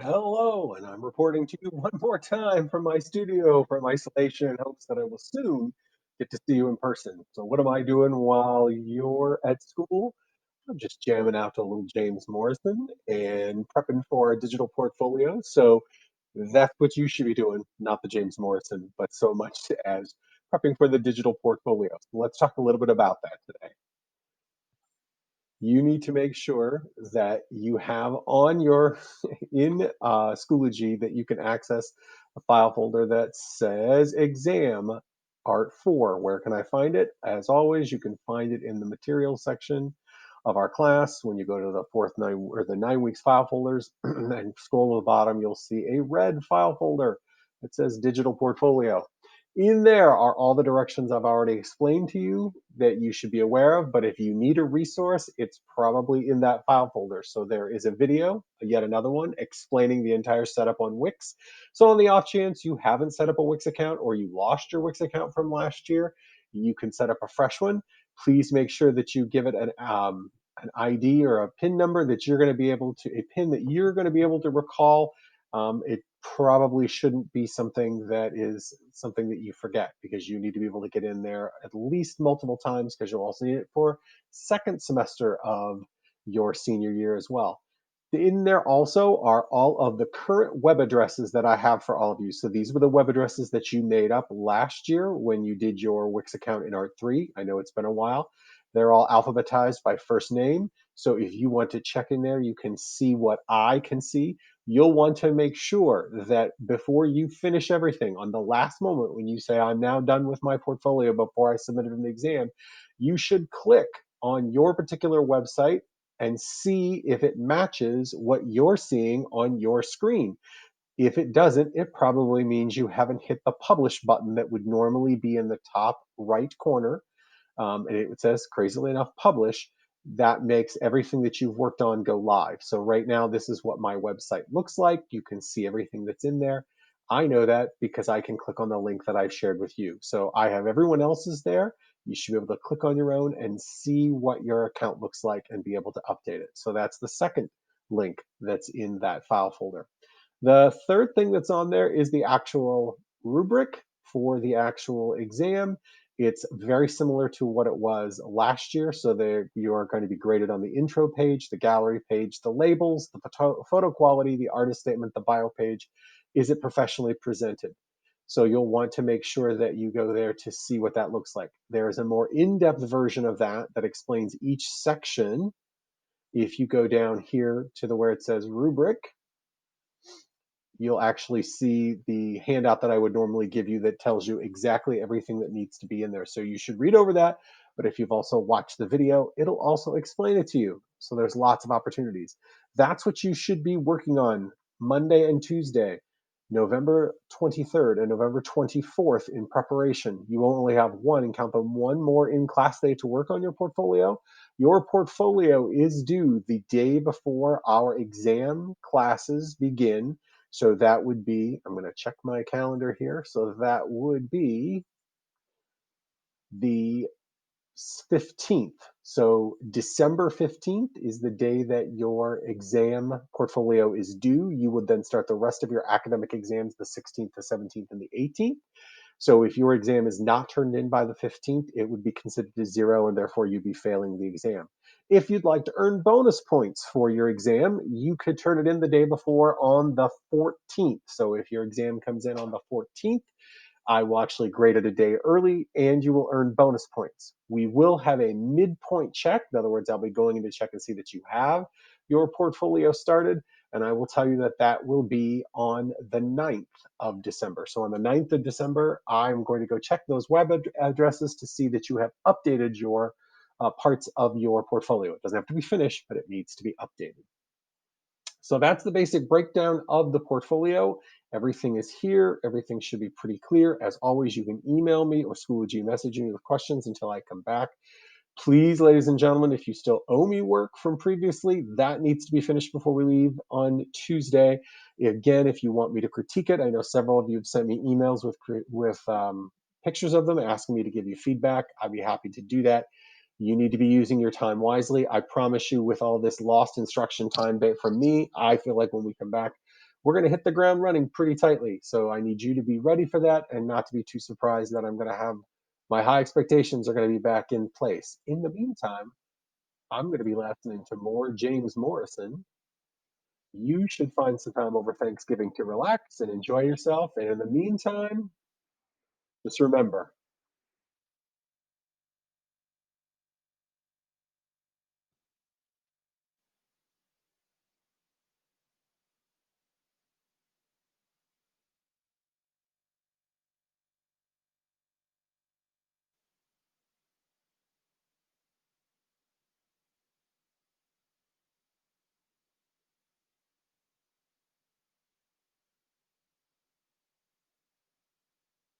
Hello, and I'm reporting to you one more time from my studio from isolation in hopes that I will soon get to see you in person. So, what am I doing while you're at school? I'm just jamming out to a little James Morrison and prepping for a digital portfolio. So, that's what you should be doing, not the James Morrison, but so much as prepping for the digital portfolio. So let's talk a little bit about that today. You need to make sure that you have on your in Schoology that you can access a file folder that says exam art 4. Where can I find it? As always, you can find it in the materials section of our class. When you go to the fourth nine or the 9 weeks file folders and scroll to the bottom, you'll see a red file folder that says digital portfolio. In there are all the directions I've already explained to you that you should be aware of, but if you need a resource, it's probably in that file folder. So there is a video, yet another one, explaining the entire setup on Wix. So on the off chance you haven't set up a Wix account or you lost your Wix account from last year, you can set up a fresh one. Please make sure that you give it an ID or a PIN number that you're going to be able to, a PIN that you're going to be able to recall. It probably shouldn't be something that is something that you forget, because you need to be able to get in there at least multiple times, because you'll also need it for second semester of your senior year as well. In there also are all of the current web addresses that I have for all of you. So these were the web addresses that you made up last year when you did your Wix account in Art 3. I know it's been a while. They're all alphabetized by first name. So if you want to check in there, you can see what I can see. You'll want to make sure that before you finish everything, on the last moment when you say, I'm now done with my portfolio before I submit it in the exam, you should click on your particular website and see if it matches what you're seeing on your screen. If it doesn't, it probably means you haven't hit the publish button that would normally be in the top right corner, and it says, crazily enough, publish. That makes everything that you've worked on go live. So right now, this is what my website looks like. You can see everything that's in there. I know that because I can click on the link that I've shared with you. So I have everyone else's there. You should be able to click on your own and see what your account looks like and be able to update it. So that's the second link that's in that file folder. The third thing that's on there is the actual rubric for the actual exam. It's very similar to what it was last year. So you are going to be graded on the intro page, the gallery page, the labels, the photo quality, the artist statement, the bio page. Is it professionally presented? So you'll want to make sure that you go there to see what that looks like. There is a more in-depth version of that that explains each section. If you go down here to where it says rubric, you'll actually see the handout that I would normally give you that tells you exactly everything that needs to be in there. So you should read over that. But if you've also watched the video, it'll also explain it to you. So there's lots of opportunities. That's what you should be working on Monday and Tuesday, November 23rd and November 24th in preparation. You will only have one, and count them, one more in-class day to work on your portfolio. Your portfolio is due the day before our exam classes begin. So that would be, I'm going to check my calendar here. So that would be the 15th. So December 15th is the day that your exam portfolio is due. You would then start the rest of your academic exams the 16th, the 17th, and the 18th. So if your exam is not turned in by the 15th, it would be considered a zero, and therefore you'd be failing the exam. If you'd like to earn bonus points for your exam, you could turn it in the day before on the 14th. So if your exam comes in on the 14th, I will actually grade it a day early, and you will earn bonus points. We will have a midpoint check. In other words, I'll be going in to check and see that you have your portfolio started. And I will tell you that that will be on the 9th of December. So on the 9th of December, I'm going to go check those web addresses to see that you have updated your parts of your portfolio. It doesn't have to be finished, but it needs to be updated. So that's the basic breakdown of the portfolio. Everything is here. Everything should be pretty clear. As always, you can email me or Schoology message me with questions until I come back. Please, ladies and gentlemen, if you still owe me work from previously, that needs to be finished before we leave on Tuesday. Again, if you want me to critique it, I know several of you have sent me emails with pictures of them asking me to give you feedback. I'd be happy to do that. You need to be using your time wisely. I promise you, with all this lost instruction time from me, I feel like when we come back, we're going to hit the ground running pretty tightly. So I need you to be ready for that and not to be too surprised that I'm going to have my high expectations are going to be back in place. In the meantime, I'm going to be listening to more James Morrison. You should find some time over Thanksgiving to relax and enjoy yourself. And in the meantime, just remember